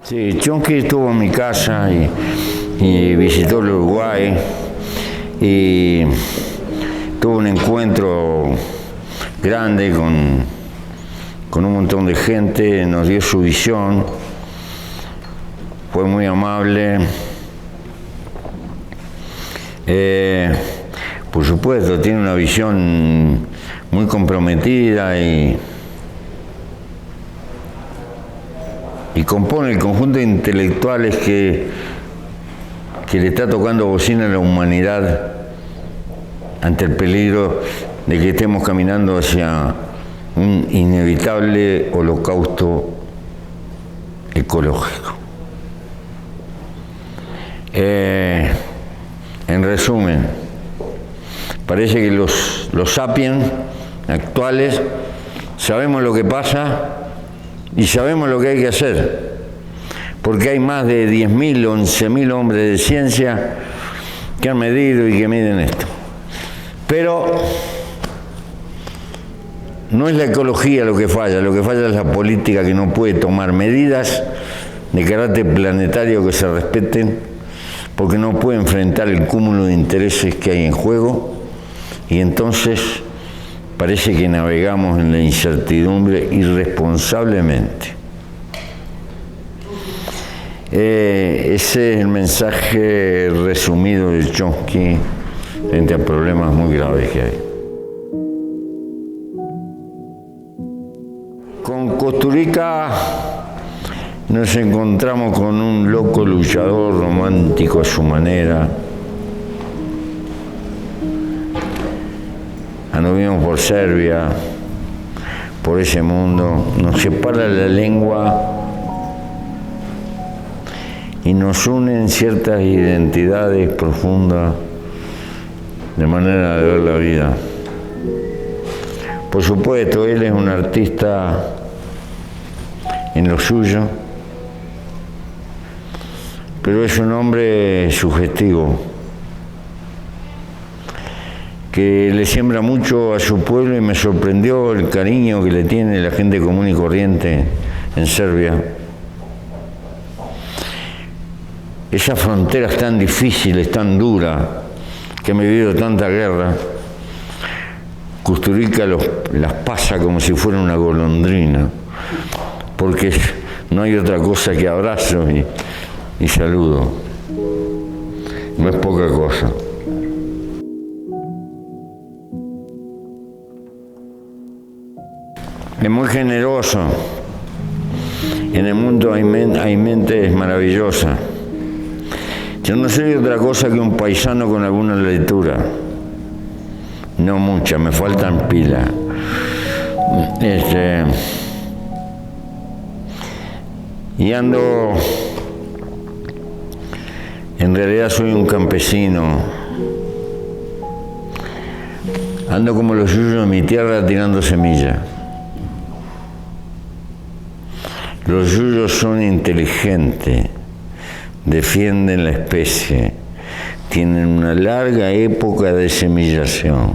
Sí, Chomsky estuvo en mi casa y visitó el Uruguay y tuvo un encuentro grande con un montón de gente, nos dio su visión, fue muy amable. Por supuesto, tiene una visión muy comprometida y compone el conjunto de intelectuales que le está tocando bocina a la humanidad ante el peligro de que estemos caminando hacia un inevitable holocausto ecológico. En resumen, parece que los sapiens actuales sabemos lo que pasa y sabemos lo que hay que hacer, porque hay más de 10.000 o 11.000 hombres de ciencia que han medido y que miden esto. Pero no es la ecología lo que falla es la política que no puede tomar medidas de carácter planetario que se respeten, porque no puede enfrentar el cúmulo de intereses que hay en juego, y entonces parece que navegamos en la incertidumbre irresponsablemente. Ese es el mensaje resumido de Chomsky frente a problemas muy graves que hay. Con Kusturica nos encontramos con un loco luchador romántico a su manera. Anduvimos por Serbia, por ese mundo, nos separa la lengua y nos unen ciertas identidades profundas de manera de ver la vida. Por supuesto, él es un artista en lo suyo, pero es un hombre sugestivo, que le siembra mucho a su pueblo, y me sorprendió el cariño que le tiene la gente común y corriente en Serbia. Esas fronteras tan difíciles, tan duras, que han vivido tanta guerra, Kusturica las pasa como si fuera una golondrina, porque no hay otra cosa que abrazo y saludo. No es poca cosa. Es muy generoso. En el mundo hay mentes maravillosas. Yo no soy otra cosa que un paisano con alguna lectura. No muchas, me faltan pilas. Y ando... En realidad soy un campesino. Ando como los yuyos de mi tierra tirando semillas. Los yuyos son inteligentes, defienden la especie, tienen una larga época de semillación,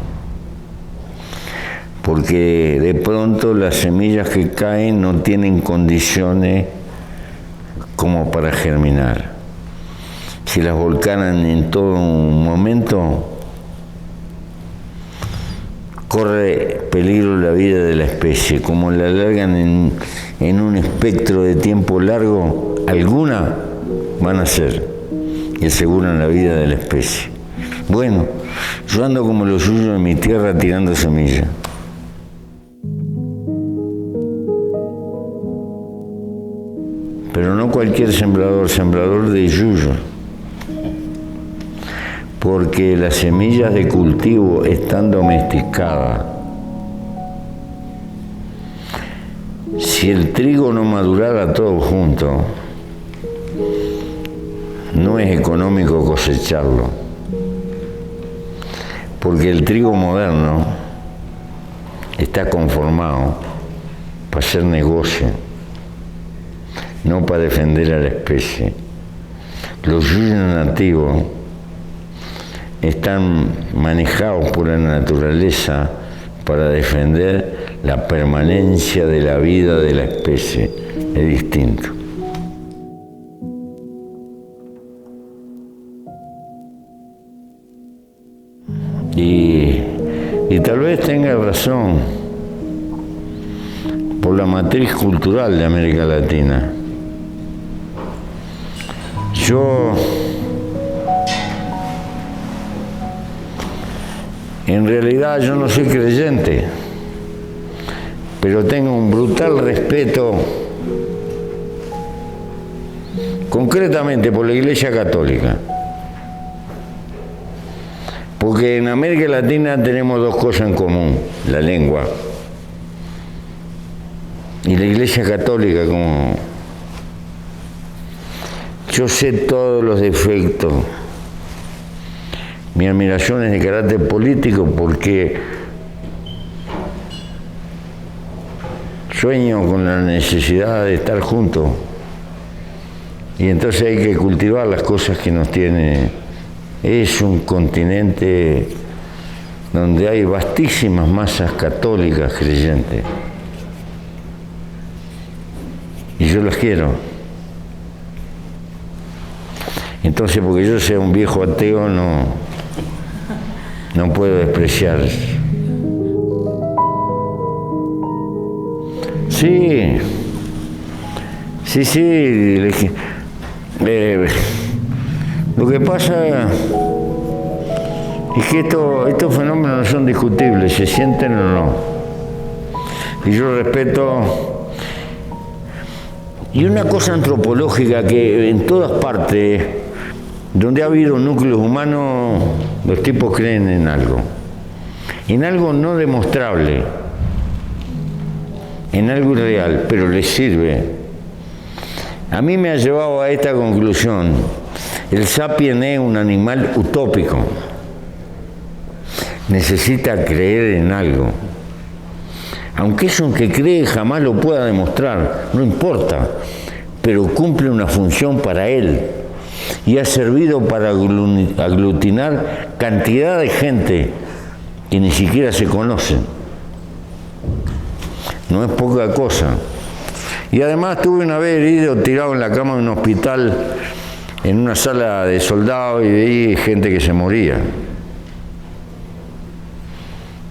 porque de pronto las semillas que caen no tienen condiciones como para germinar. Si las volcaran en todo un momento, corre peligro la vida de la especie. Como la alargan en un espectro de tiempo largo, algunas van a ser y aseguran la vida de la especie. Bueno, yo ando como los yuyos en mi tierra tirando semillas. Pero no cualquier sembrador de yuyos, porque las semillas de cultivo están domesticadas. Si el trigo no madurara todo junto, no es económico cosecharlo, porque el trigo moderno está conformado para hacer negocio, no para defender a la especie. Los yuyos nativos están manejados por la naturaleza para defender la permanencia de la vida de la especie. Es distinto. Y tal vez tenga razón por la matriz cultural de América Latina. Yo, en realidad, yo no soy creyente, pero tengo un brutal respeto, concretamente por la Iglesia Católica. Porque en América Latina tenemos dos cosas en común: la lengua y la Iglesia Católica. Como yo sé todos los defectos, mi admiración es de carácter político, porque sueño con la necesidad de estar juntos, y entonces hay que cultivar las cosas que nos tienen. Es un continente donde hay vastísimas masas católicas creyentes, y yo las quiero. Entonces, porque yo sea un viejo ateo, no puedo despreciar. Sí. Lo que pasa es que estos fenómenos no son discutibles, se sienten o no. Y yo respeto. Y una cosa antropológica que en todas partes donde ha habido núcleos humanos, los tipos creen en algo no demostrable, en algo irreal, pero les sirve. A mí me ha llevado a esta conclusión: el sapien es un animal utópico, necesita creer en algo, aunque eso que cree jamás lo pueda demostrar, no importa, pero cumple una función para él y ha servido para aglutinar cantidad de gente que ni siquiera se conocen. No es poca cosa. Y además tuve una vez herido, tirado en la cama de un hospital, en una sala de soldados, y veí gente que se moría.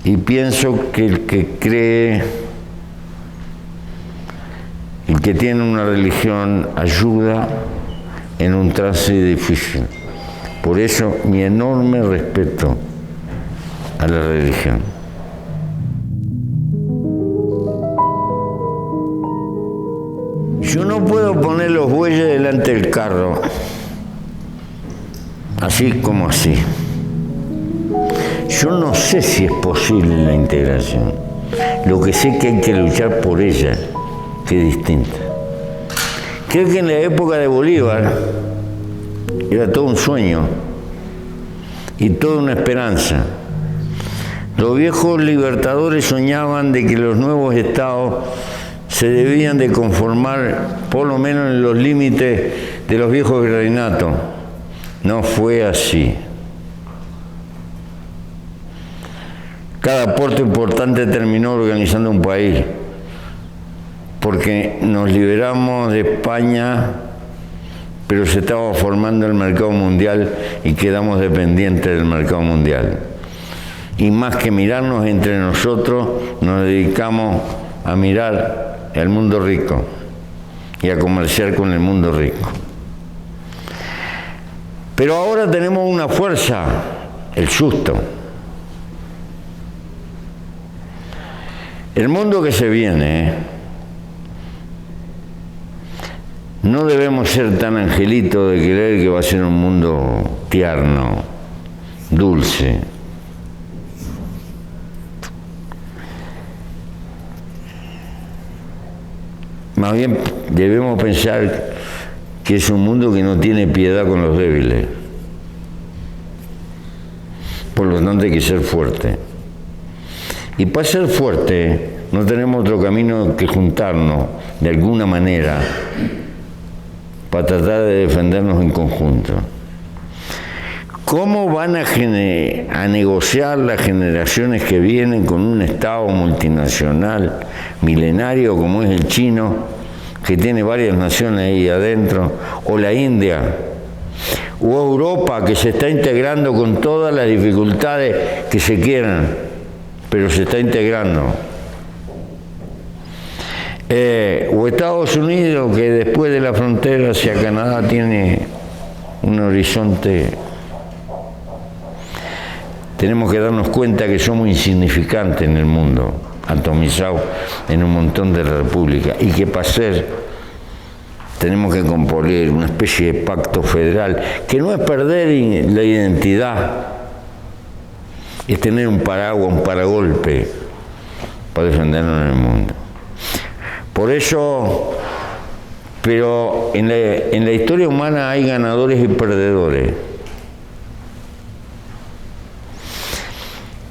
Y pienso que el que cree, el que tiene una religión, ayuda en un trance difícil. Por eso mi enorme respeto a la religión. Yo no puedo poner los bueyes delante del carro, así como así. Yo no sé si es posible la integración. Lo que sé es que hay que luchar por ella, que es distinta. Creo que en la época de Bolívar era todo un sueño y toda una esperanza. Los viejos libertadores soñaban de que los nuevos estados se debían de conformar por lo menos en los límites de los viejos virreinatos. No fue así. Cada aporte importante terminó organizando un país, porque nos liberamos de España, pero se estaba formando el mercado mundial y quedamos dependientes del mercado mundial. Y más que mirarnos entre nosotros, nos dedicamos a mirar el mundo rico y a comerciar con el mundo rico. Pero ahora tenemos una fuerza, el susto. El mundo que se viene, no debemos ser tan angelitos de creer que va a ser un mundo tierno, dulce. Más bien debemos pensar que es un mundo que no tiene piedad con los débiles. Por lo tanto hay que ser fuerte. Y para ser fuerte no tenemos otro camino que juntarnos de alguna manera para tratar de defendernos en conjunto. ¿Cómo van a negociar las generaciones que vienen con un Estado multinacional milenario como es el chino, que tiene varias naciones ahí adentro, o la India, o Europa, que se está integrando con todas las dificultades que se quieran, pero se está integrando, o Estados Unidos, que después de la frontera hacia Canadá tiene un horizonte. Tenemos que darnos cuenta que somos insignificantes en el mundo, atomizados en un montón de repúblicas, y que para ser tenemos que componer una especie de pacto federal, que no es perder la identidad, es tener un paraguas, un paragolpe para defendernos en el mundo. Por eso, pero en la historia humana hay ganadores y perdedores.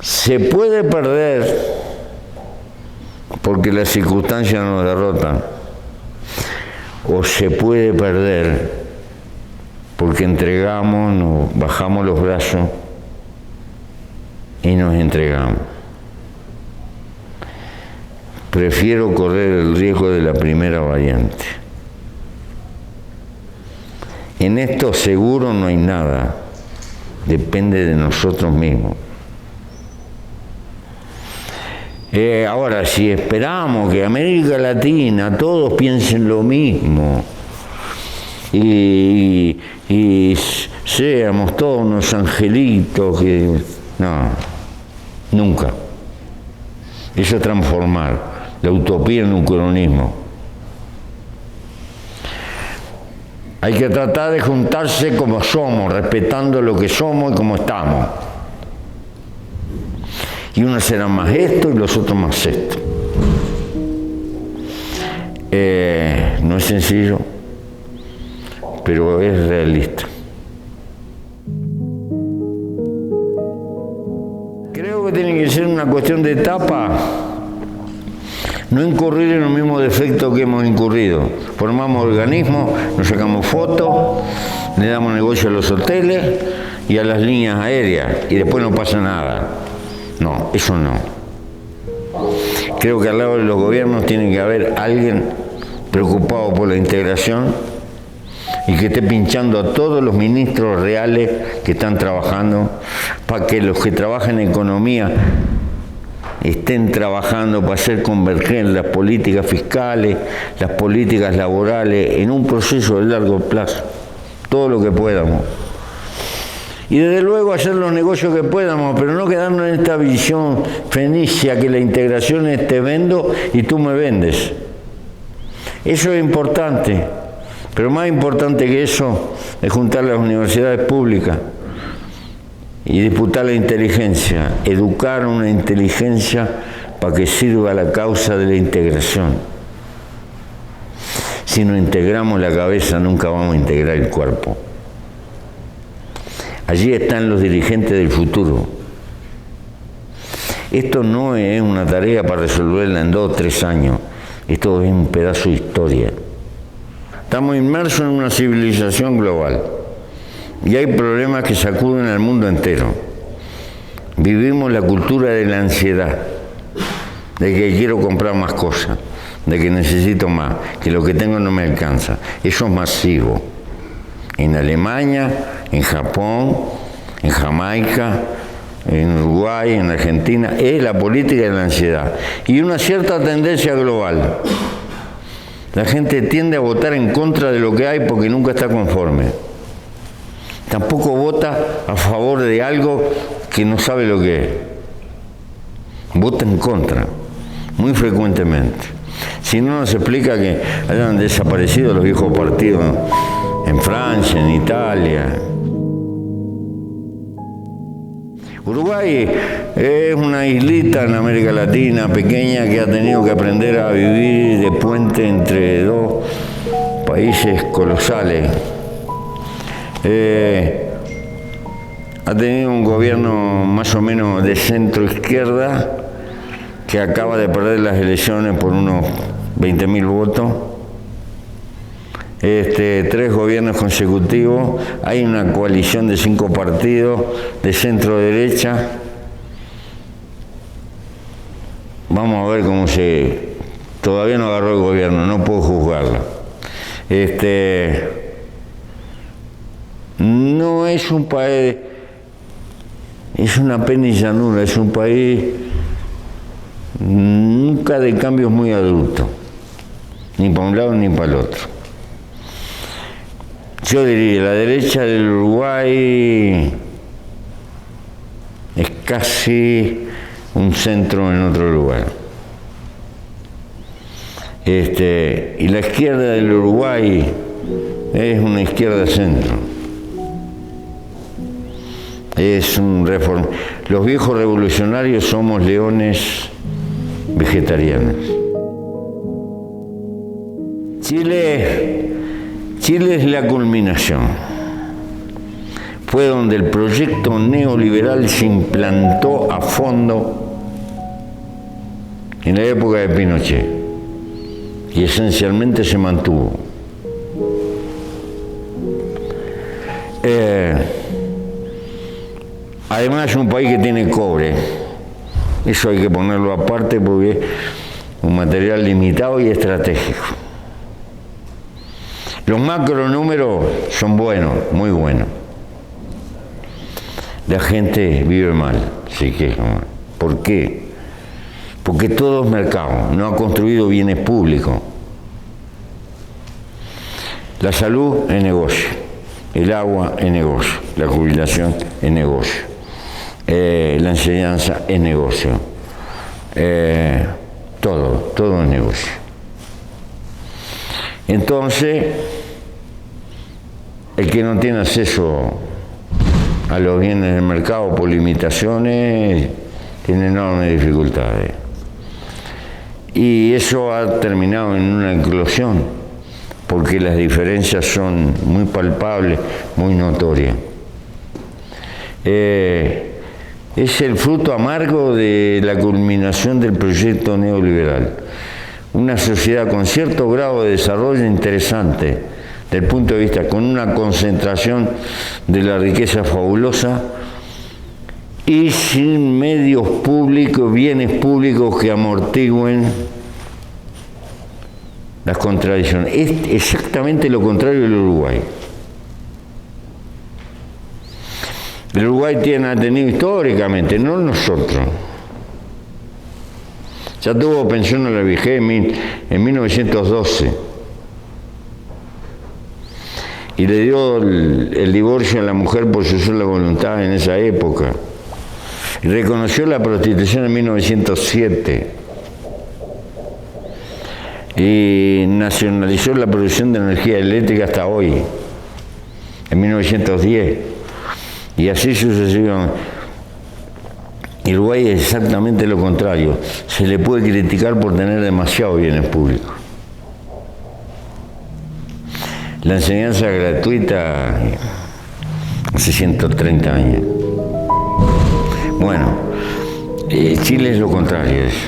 Se puede perder porque las circunstancias nos derrotan, o se puede perder porque entregamos, nos bajamos los brazos y nos entregamos. Prefiero correr el riesgo de la primera variante. En esto seguro no hay nada, depende de nosotros mismos. Ahora, si esperamos que América Latina todos piensen lo mismo y seamos todos unos angelitos, no, nunca. Eso es transformar la utopía en un cronismo. Hay que tratar de juntarse como somos, respetando lo que somos y como estamos. Y unos serán más esto y los otros más esto. No es sencillo, pero es realista. Creo que tiene que ser una cuestión de etapa, no incurrir en los mismos defectos que hemos incurrido. Formamos organismos, nos sacamos fotos, le damos negocio a los hoteles y a las líneas aéreas y después no pasa nada. No, eso no. Creo que al lado de los gobiernos tiene que haber alguien preocupado por la integración y que esté pinchando a todos los ministros reales que están trabajando, para que los que trabajan en economía estén trabajando para hacer converger las políticas fiscales, las políticas laborales, en un proceso de largo plazo, todo lo que podamos. Y desde luego hacer los negocios que podamos, pero no quedarnos en esta visión fenicia que la integración es te vendo y tú me vendes. Eso es importante, pero más importante que eso es juntar las universidades públicas y disputar la inteligencia, educar una inteligencia para que sirva a la causa de la integración. Si no integramos la cabeza, nunca vamos a integrar el cuerpo. Allí están los dirigentes del futuro. Esto no es una tarea para resolverla en 2 o 3 años. Esto es un pedazo de historia. Estamos inmersos en una civilización global y hay problemas que sacuden al mundo entero. Vivimos la cultura de la ansiedad, de que quiero comprar más cosas, de que necesito más, que lo que tengo no me alcanza. Eso es masivo. En Alemania, en Japón, en Jamaica, en Uruguay, en Argentina, es la política de la ansiedad. Y una cierta tendencia global. La gente tiende a votar en contra de lo que hay porque nunca está conforme. Tampoco vota a favor de algo que no sabe lo que es. Vota en contra, muy frecuentemente. Si no, nos explica que hayan desaparecido los viejos partidos en Francia, en Italia. Uruguay es una islita en América Latina pequeña que ha tenido que aprender a vivir de puente entre 2 países colosales. Ha tenido un gobierno más o menos de centro-izquierda que acaba de perder las elecciones por unos 20.000 votos. 3 gobiernos consecutivos, hay una coalición de 5 partidos de centro-derecha. Vamos a ver cómo todavía no agarró el gobierno, no puedo juzgarla. no es un país, es una pena y llanura, es un país nunca de cambios muy abruptos, ni para un lado ni para el otro. Yo diría, la derecha del Uruguay es casi un centro en otro lugar. Y la izquierda del Uruguay es una izquierda centro. Es un Los viejos revolucionarios somos leones vegetarianos. Chile es la culminación. Fue donde el proyecto neoliberal se implantó a fondo en la época de Pinochet y esencialmente se mantuvo. Además es un país que tiene cobre. Eso hay que ponerlo aparte porque es un material limitado y estratégico. Los macronúmeros son buenos, muy buenos. La gente vive mal, se queja. ¿Por qué? Porque todo es mercado, no ha construido bienes públicos. La salud es negocio, el agua es negocio, la jubilación es negocio, la enseñanza es negocio, todo es negocio. Entonces, el que no tiene acceso a los bienes del mercado por limitaciones tiene enormes dificultades. Y eso ha terminado en una eclosión, porque las diferencias son muy palpables, muy notorias. Es el fruto amargo de la culminación del proyecto neoliberal. Una sociedad con cierto grado de desarrollo interesante, desde el punto de vista, con una concentración de la riqueza fabulosa y sin medios públicos, bienes públicos que amortigüen las contradicciones. Es exactamente lo contrario del Uruguay. El Uruguay ha tenido históricamente, no nosotros. Ya tuvo pensión a la vejez en 1912. Y le dio el divorcio a la mujer por su sola voluntad en esa época. Y reconoció la prostitución en 1907. Y nacionalizó la producción de energía eléctrica hasta hoy, en 1910. Y así sucesivamente. Uruguay es exactamente lo contrario. Se le puede criticar por tener demasiados bienes públicos. La enseñanza gratuita hace 130 años. Bueno, Chile es lo contrario de eso.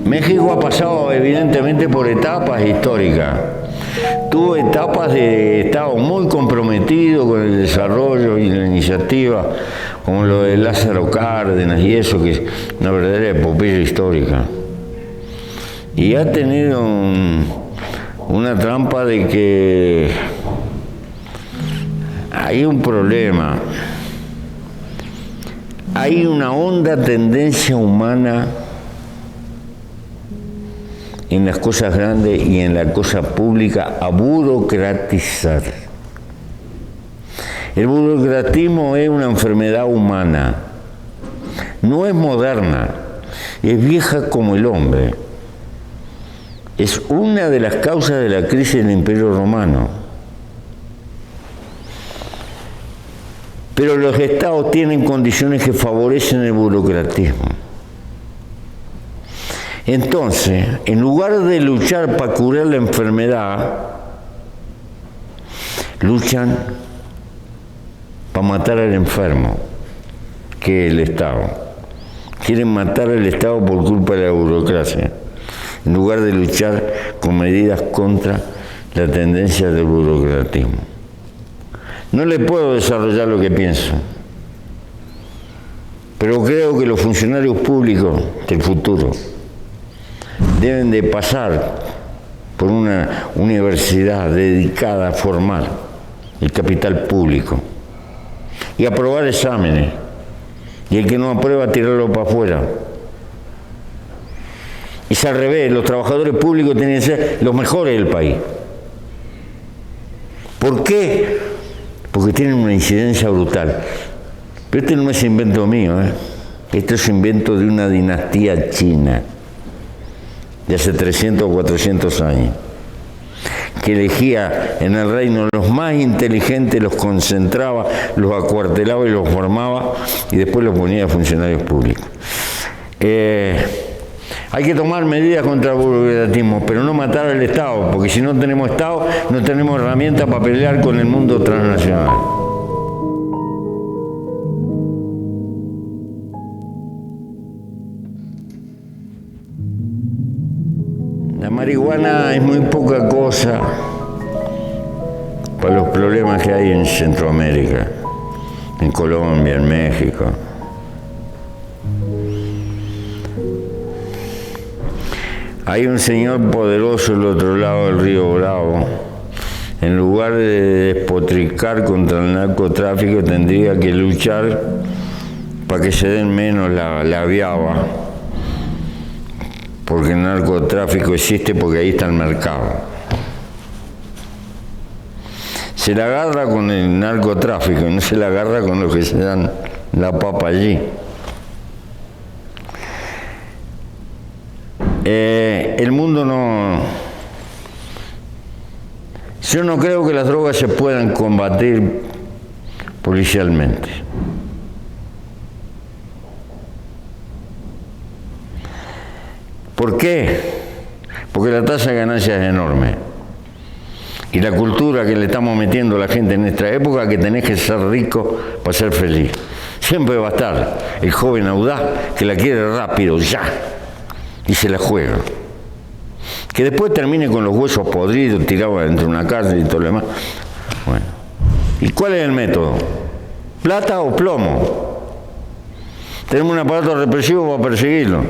México ha pasado evidentemente por etapas históricas. Tuvo etapas de Estado muy comprometido con el desarrollo y la iniciativa, como lo de Lázaro Cárdenas y eso, que es una verdadera epopeya histórica. Y ha tenido una trampa de que hay un problema. Hay una honda tendencia humana en las cosas grandes y en la cosa pública a burocratizar. El burocratismo es una enfermedad humana, no es moderna, es vieja como el hombre. Es una de las causas de la crisis del Imperio Romano. Pero los estados tienen condiciones que favorecen el burocratismo. Entonces, en lugar de luchar para curar la enfermedad, luchan para matar al enfermo, que es el Estado. Quieren matar al Estado por culpa de la burocracia, en lugar de luchar con medidas contra la tendencia del burocratismo. No le puedo desarrollar lo que pienso, pero creo que los funcionarios públicos del futuro deben de pasar por una universidad dedicada a formar el capital público y aprobar exámenes, y el que no aprueba tirarlo para afuera. Es al revés, los trabajadores públicos tienen que ser los mejores del país. ¿Por qué? Porque tienen una incidencia brutal. Pero este no es invento mío, ¿eh? Este es invento de una dinastía china de hace 300 o 400 años, que elegía en el reino los más inteligentes, los concentraba, los acuartelaba y los formaba, y después los ponía a funcionarios públicos. Hay que tomar medidas contra el burocratismo, pero no matar al Estado, porque si no tenemos Estado, no tenemos herramientas para pelear con el mundo transnacional. La marihuana es muy poca cosa para los problemas que hay en Centroamérica, en Colombia, en México. Hay un señor poderoso al otro lado del río Bravo. En lugar de despotricar contra el narcotráfico, tendría que luchar para que se den menos la viaba. Porque el narcotráfico existe, porque ahí está el mercado. Se la agarra con el narcotráfico y no se la agarra con los que se dan la papa allí. El mundo no... Yo no creo que las drogas se puedan combatir policialmente. ¿Por qué? Porque la tasa de ganancia es enorme. Y la cultura que le estamos metiendo a la gente en esta época, que tenés que ser rico para ser feliz. Siempre va a estar el joven audaz que la quiere rápido, ya, y se la juega. Que después termine con los huesos podridos, tirados dentro de una cárcel y todo lo demás. Bueno. ¿Y cuál es el método? ¿Plata o plomo? Tenemos un aparato represivo para perseguirlo.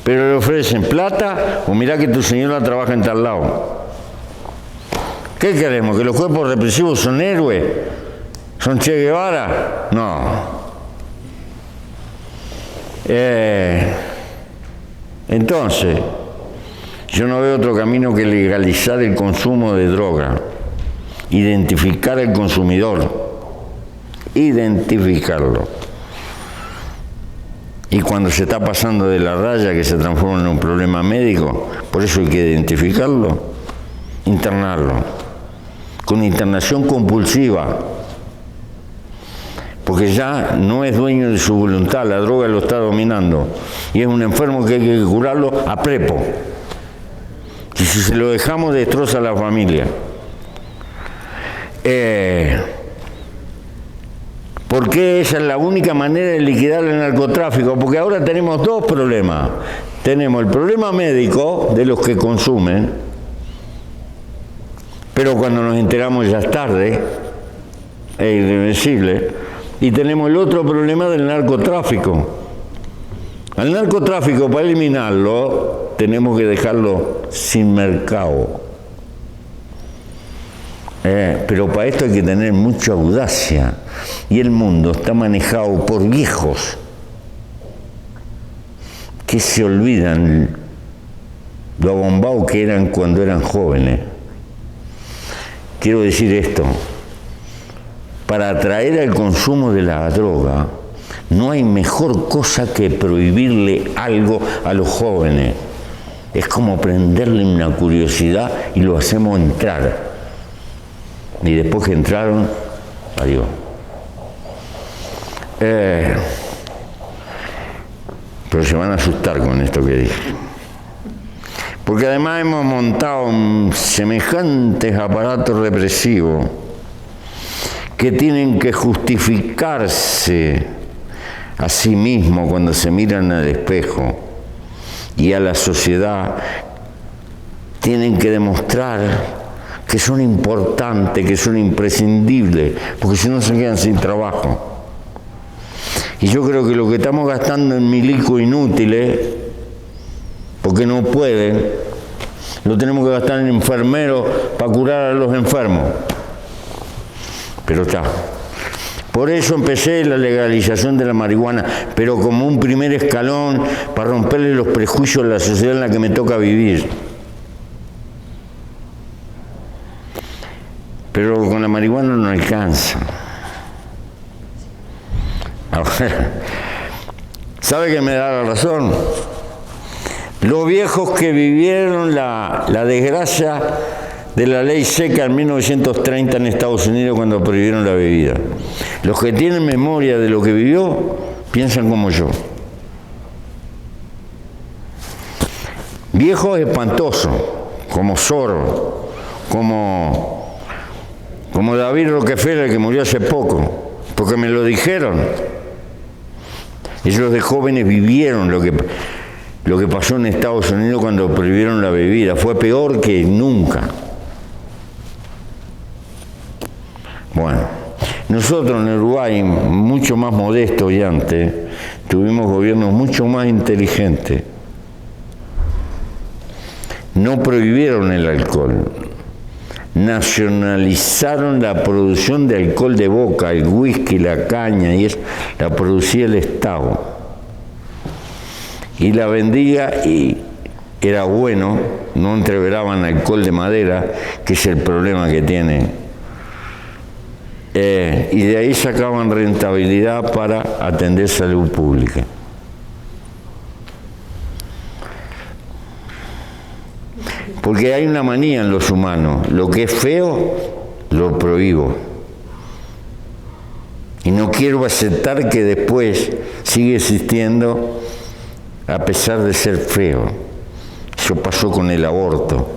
Pero le ofrecen plata o mirá que tu señora trabaja en tal lado. ¿Qué queremos? ¿Que los cuerpos represivos son héroes? ¿Son Che Guevara? No. Entonces, yo no veo otro camino que legalizar el consumo de droga, identificar al consumidor, identificarlo. Y cuando se está pasando de la raya, que se transforma en un problema médico, por eso hay que identificarlo, internarlo, con internación compulsiva, porque ya no es dueño de su voluntad, la droga lo está dominando, y es un enfermo que hay que curarlo a prepo. Y si se lo dejamos, destroza a la familia. ¿Por qué esa es la única manera de liquidar el narcotráfico? Porque ahora tenemos dos problemas. Tenemos el problema médico de los que consumen, pero cuando nos enteramos ya es tarde, es irreversible. Y tenemos el otro problema del narcotráfico. Al narcotráfico, para eliminarlo, tenemos que dejarlo sin mercado. Pero para esto hay que tener mucha audacia. Y el mundo está manejado por viejos que se olvidan lo abombados que eran cuando eran jóvenes. Quiero decir esto: para atraer al consumo de la droga, no hay mejor cosa que prohibirle algo a los jóvenes. Es como prenderle una curiosidad y lo hacemos entrar. Y después que entraron, adiós. Pero se van a asustar con esto que dije. Porque además hemos montado semejantes aparatos represivos que tienen que justificarse a sí mismos cuando se miran al espejo, y a la sociedad tienen que demostrar que son importantes, que son imprescindibles, porque si no se quedan sin trabajo. Y yo creo que lo que estamos gastando en milicos inútiles, porque no pueden, lo tenemos que gastar en enfermeros para curar a los enfermos. Pero está. Por eso empecé la legalización de la marihuana, pero como un primer escalón para romperle los prejuicios a la sociedad en la que me toca vivir. Pero con la marihuana no alcanza. Ahora, ¿sabe qué me da la razón? Los viejos que vivieron la desgracia de la ley seca en 1930 en Estados Unidos cuando prohibieron la bebida. Los que tienen memoria de lo que vivió, piensan como yo. Viejos espantosos, como Zorro, como David Rockefeller, que murió hace poco, porque me lo dijeron. Ellos de jóvenes vivieron lo que pasó en Estados Unidos cuando prohibieron la bebida. Fue peor que nunca. Bueno, nosotros en Uruguay, mucho más modestos y antes, tuvimos gobiernos mucho más inteligentes. No prohibieron el alcohol. Nacionalizaron la producción de alcohol de boca, el whisky, la caña, y eso la producía el Estado. Y la vendía y era bueno, no entreveraban alcohol de madera, que es el problema que tiene. Y de ahí sacaban rentabilidad para atender salud pública. Porque hay una manía en los humanos, lo que es feo, lo prohíbo. Y no quiero aceptar que después sigue existiendo a pesar de ser feo. Eso pasó con el aborto.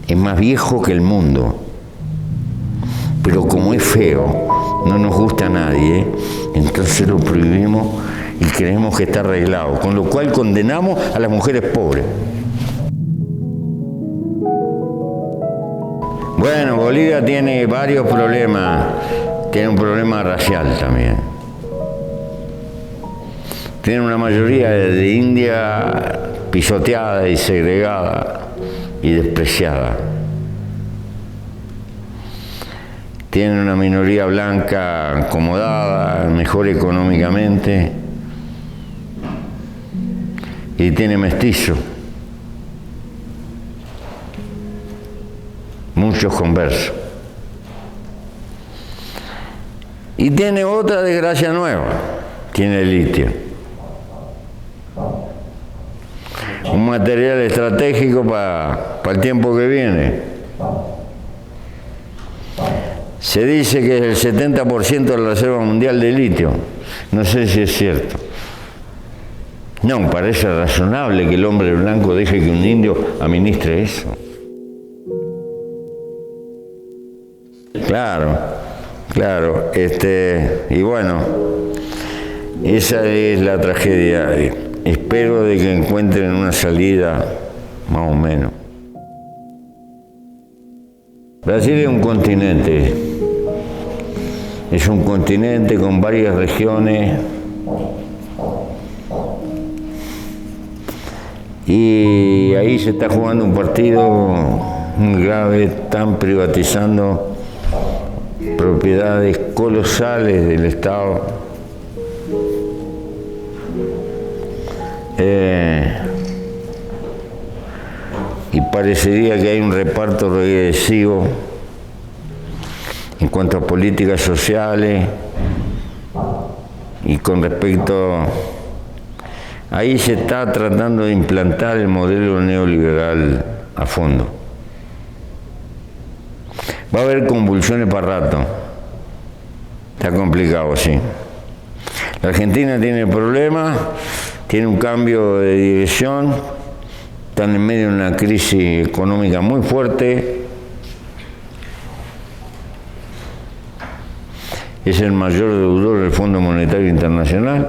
Es más viejo que el mundo. Pero como es feo, no nos gusta a nadie, entonces lo prohibimos y creemos que está arreglado. Con lo cual condenamos a las mujeres pobres. Bueno, Bolivia tiene varios problemas. Tiene un problema racial también. Tiene una mayoría de India pisoteada y segregada y despreciada. Tiene una minoría blanca acomodada, mejor económicamente, y tiene mestizos. Muchos conversos. Y tiene otra desgracia nueva, tiene el litio. Un material estratégico para el tiempo que viene. Se dice que es el 70% de la reserva mundial de litio. No sé si es cierto. No, parece razonable que el hombre blanco deje que un indio administre eso. Claro, y bueno, esa es la tragedia. Espero de que encuentren una salida, más o menos. Brasil es un continente con varias regiones, y ahí se está jugando un partido muy grave. Están privatizando propiedades colosales del Estado. Y parecería que hay un reparto regresivo en cuanto a políticas sociales y con respecto. Ahí se está tratando de implantar el modelo neoliberal a fondo. Va a haber convulsiones para rato. Está complicado, sí. La Argentina tiene problemas, tiene un cambio de dirección, están en medio de una crisis económica muy fuerte. Es el mayor deudor del Fondo Monetario Internacional.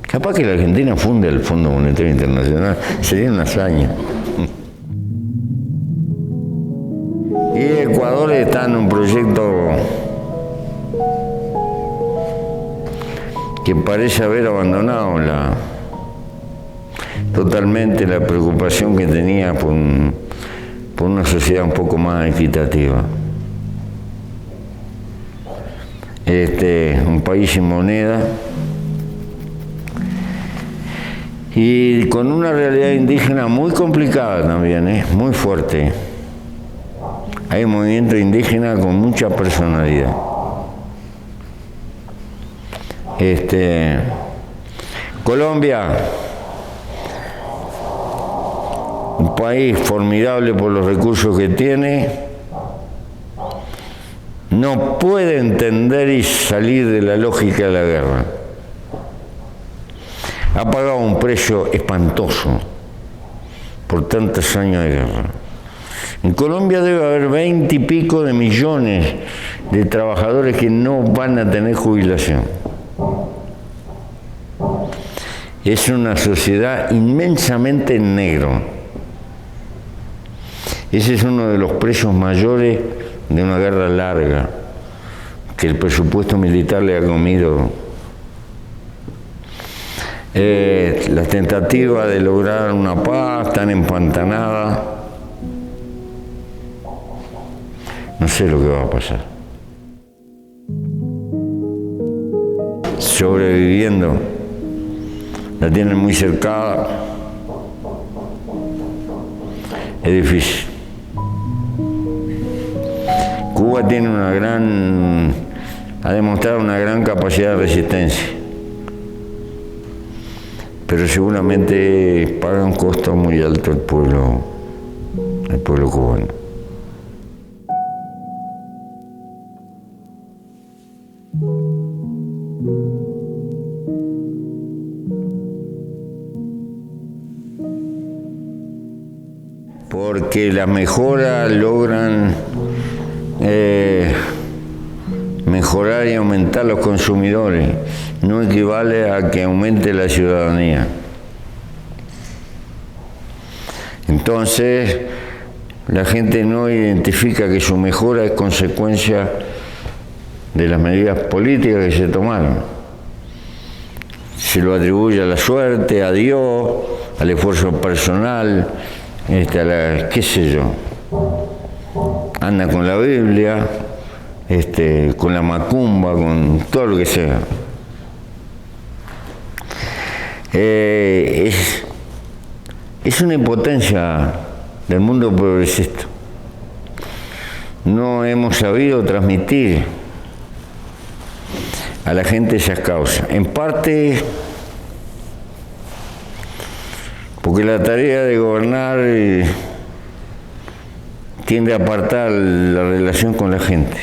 Capaz que la Argentina funde el Fondo Monetario Internacional, sería una hazaña. Y Ecuador está en un proyecto que parece haber abandonado totalmente la preocupación que tenía por una sociedad un poco más equitativa. Un país sin moneda y con una realidad indígena muy complicada también, muy fuerte. Hay un movimiento indígena con mucha personalidad. Colombia, un país formidable por los recursos que tiene, no puede entender y salir de la lógica de la guerra. Ha pagado un precio espantoso por tantos años de guerra. En Colombia debe haber 20 y pico de millones de trabajadores que no van a tener jubilación. Es una sociedad inmensamente negro. Ese es uno de los precios mayores de una guerra larga que el presupuesto militar le ha comido. Las tentativas de lograr una paz tan empantanada, no sé lo que va a pasar. Sobreviviendo, la tienen muy cercada, es difícil. Cuba tiene ha demostrado una gran capacidad de resistencia, pero seguramente paga un costo muy alto el pueblo cubano. Porque las mejoras logran mejorar y aumentar los consumidores, no equivale a que aumente la ciudadanía. Entonces, la gente no identifica que su mejora es consecuencia de las medidas políticas que se tomaron. Se lo atribuye a la suerte, a Dios, al esfuerzo personal, qué sé yo. Anda con la Biblia, con la macumba, con todo lo que sea. Es una impotencia del mundo progresista. No hemos sabido transmitir a la gente esas causas. En parte porque la tarea de gobernar tiende a apartar la relación con la gente,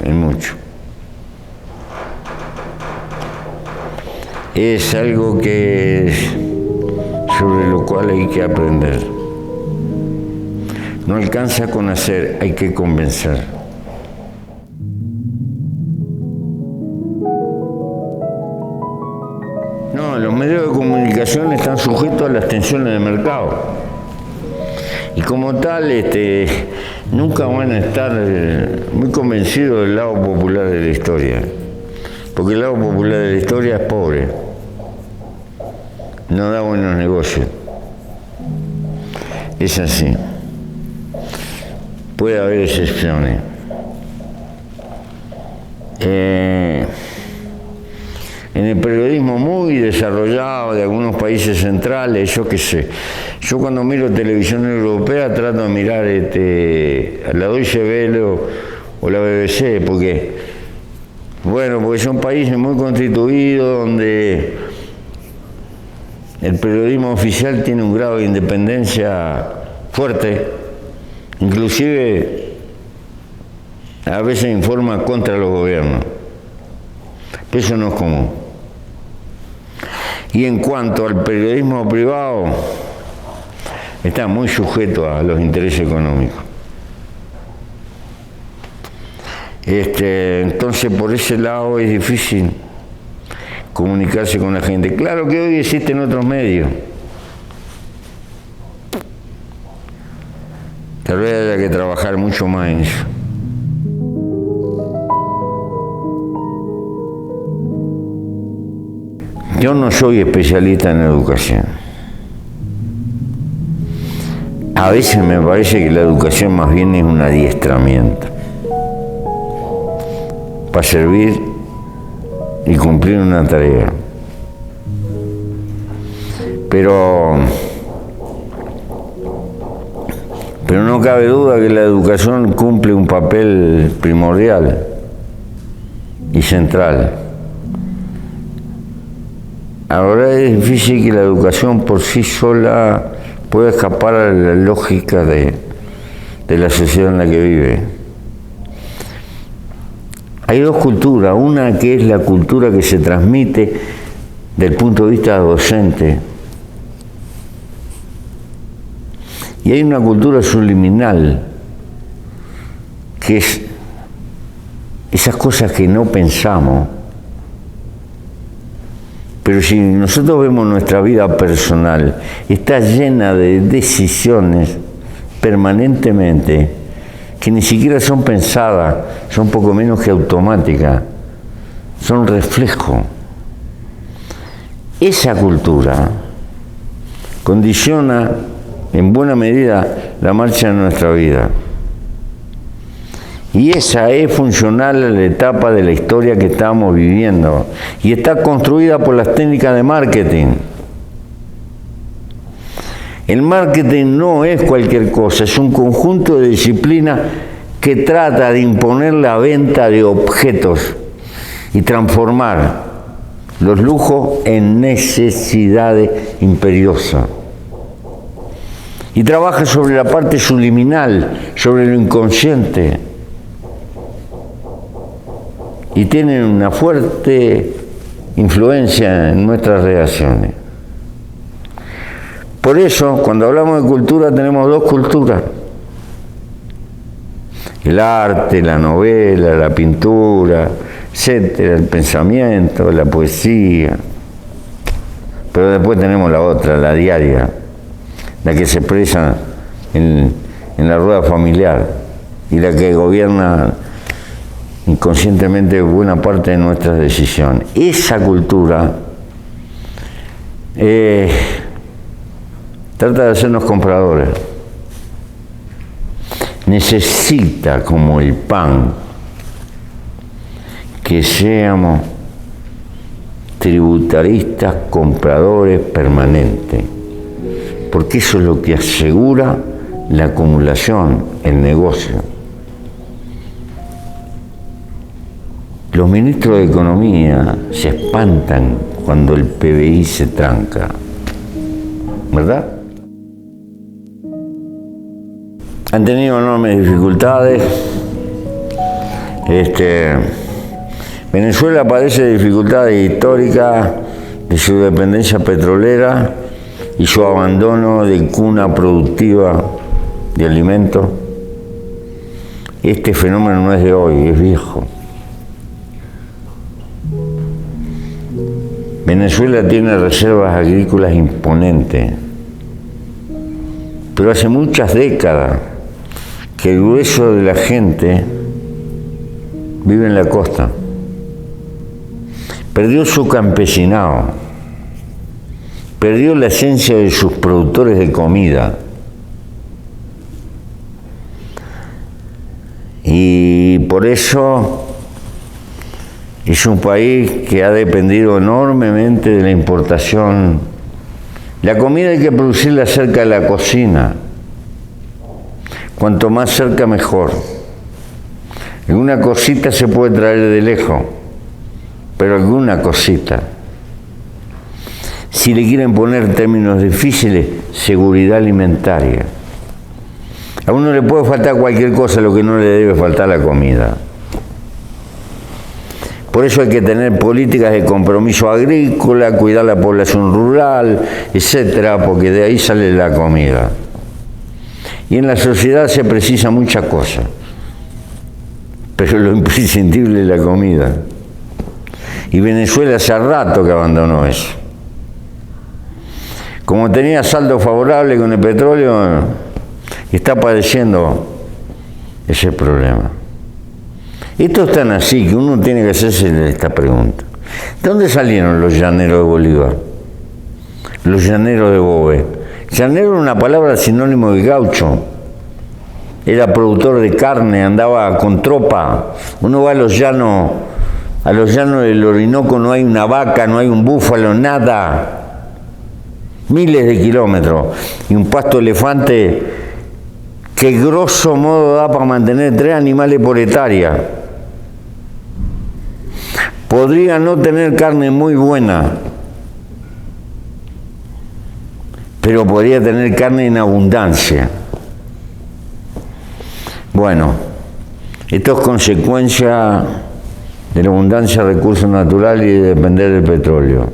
en mucho. Es algo sobre lo cual hay que aprender. No alcanza con hacer, hay que convencer. No, los medios de comunicación están sujetos a las tensiones del mercado. Y como tal, nunca van a estar muy convencidos del lado popular de la historia. Porque el lado popular de la historia es pobre. No da buenos negocios. Es así. Puede haber excepciones. En el periodismo muy desarrollado de algunos países centrales, yo qué sé. Yo cuando miro televisión europea trato de mirar la Deutsche Welle o la BBC, porque son países muy constituidos donde el periodismo oficial tiene un grado de independencia fuerte, inclusive a veces informa contra los gobiernos. Pero eso no es común. Y en cuanto al periodismo privado, está muy sujeto a los intereses económicos. Entonces, por ese lado es difícil comunicarse con la gente. Claro que hoy existen otros medios. Tal vez haya que trabajar mucho más en eso. Yo no soy especialista en educación. A veces me parece que la educación más bien es un adiestramiento para servir y cumplir una tarea. Pero no cabe duda que la educación cumple un papel primordial y central. Ahora es difícil que la educación por sí sola pueda escapar a la lógica de la sociedad en la que vive. Hay dos culturas, una que es la cultura que se transmite del punto de vista docente, y hay una cultura subliminal, que es esas cosas que no pensamos. Pero si nosotros vemos nuestra vida personal, está llena de decisiones permanentemente que ni siquiera son pensadas, son poco menos que automáticas, son reflejo. Esa cultura condiciona en buena medida la marcha de nuestra vida. Y esa es funcional a la etapa de la historia que estamos viviendo. Y está construida por las técnicas de marketing. El marketing no es cualquier cosa, es un conjunto de disciplinas que trata de imponer la venta de objetos y transformar los lujos en necesidades imperiosas. Y trabaja sobre la parte subliminal, sobre lo inconsciente. Y tienen una fuerte influencia en nuestras reacciones. Por eso, cuando hablamos de cultura, tenemos dos culturas. El arte, la novela, la pintura, etcétera, el pensamiento, la poesía. Pero después tenemos la otra, la diaria, la que se expresa en la rueda familiar y la que gobierna inconscientemente buena parte de nuestras decisiones. Esa cultura trata de hacernos compradores. Necesita, como el pan, que seamos tributaristas, compradores permanentes, porque eso es lo que asegura la acumulación, el negocio. Los ministros de Economía se espantan cuando el PBI se tranca, ¿verdad? Han tenido enormes dificultades. Venezuela padece dificultades históricas de su dependencia petrolera y su abandono de cuna productiva de alimentos. Este fenómeno no es de hoy, es viejo. Venezuela tiene reservas agrícolas imponentes, pero hace muchas décadas que el grueso de la gente vive en la costa. Perdió su campesinado, perdió la esencia de sus productores de comida. Y por eso es un país que ha dependido enormemente de la importación. La comida hay que producirla cerca de la cocina. Cuanto más cerca, mejor. Alguna cosita se puede traer de lejos, pero alguna cosita. Si le quieren poner términos difíciles, seguridad alimentaria. A uno le puede faltar cualquier cosa, lo que no le debe faltar la comida. Por eso hay que tener políticas de compromiso agrícola, cuidar la población rural, etcétera, porque de ahí sale la comida. Y en la sociedad se precisa muchas cosas, pero lo imprescindible es la comida. Y Venezuela hace rato que abandonó eso. Como tenía saldo favorable con el petróleo, está padeciendo ese problema. Esto es tan así que uno tiene que hacerse esta pregunta. ¿De dónde salieron los llaneros de Bolívar? Los llaneros de Boves, Llanero era una palabra sinónimo de gaucho. Era productor de carne, andaba con tropa. Uno va a los llanos del Orinoco, no hay una vaca, no hay un búfalo, nada. Miles de kilómetros. Y un pasto elefante que grosso modo da para mantener 3 animales por hectárea. Podría no tener carne muy buena, pero podría tener carne en abundancia. Bueno, esto es consecuencia de la abundancia de recursos naturales y de depender del petróleo.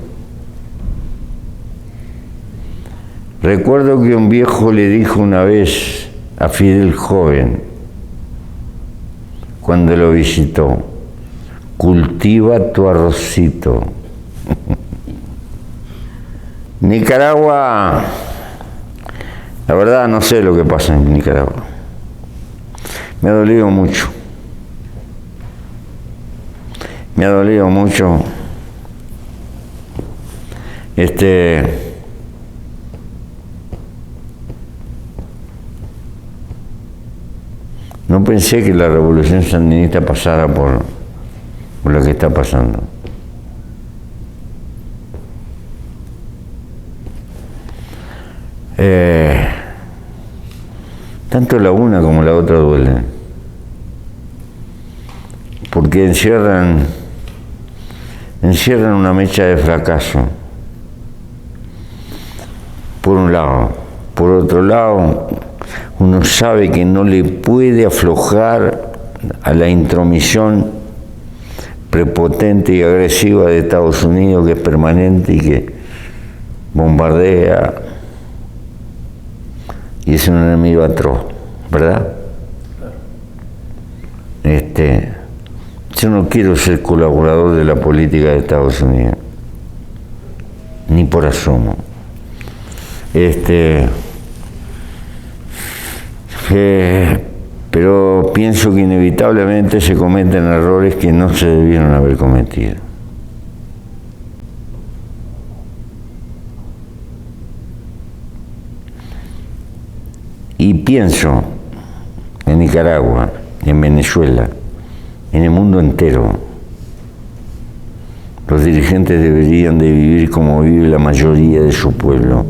Recuerdo que un viejo le dijo una vez a Fidel joven, cuando lo visitó: cultiva tu arrocito. Nicaragua, la verdad no sé lo que pasa en Nicaragua. Me ha dolido mucho. Me ha dolido mucho. No pensé que la revolución sandinista pasara por lo que está pasando. Tanto la una como la otra duelen, porque encierran una mecha de fracaso, por un lado. Por otro lado, uno sabe que no le puede aflojar a la intromisión prepotente y agresiva de Estados Unidos, que es permanente y que bombardea, y es un enemigo atroz, ¿verdad? Yo no quiero ser colaborador de la política de Estados Unidos, ni por asomo. Pero pienso que inevitablemente se cometen errores que no se debieron haber cometido. Y pienso en Nicaragua, en Venezuela, en el mundo entero. Los dirigentes deberían de vivir como vive la mayoría de su pueblo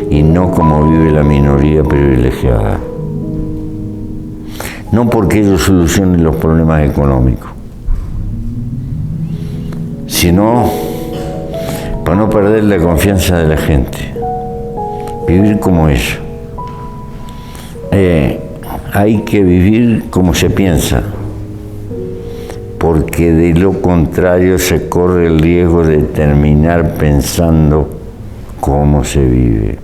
y no como vive la minoría privilegiada. No porque ellos solucionen los problemas económicos, sino para no perder la confianza de la gente. Vivir como ellos. Hay que vivir como se piensa, porque de lo contrario se corre el riesgo de terminar pensando cómo se vive.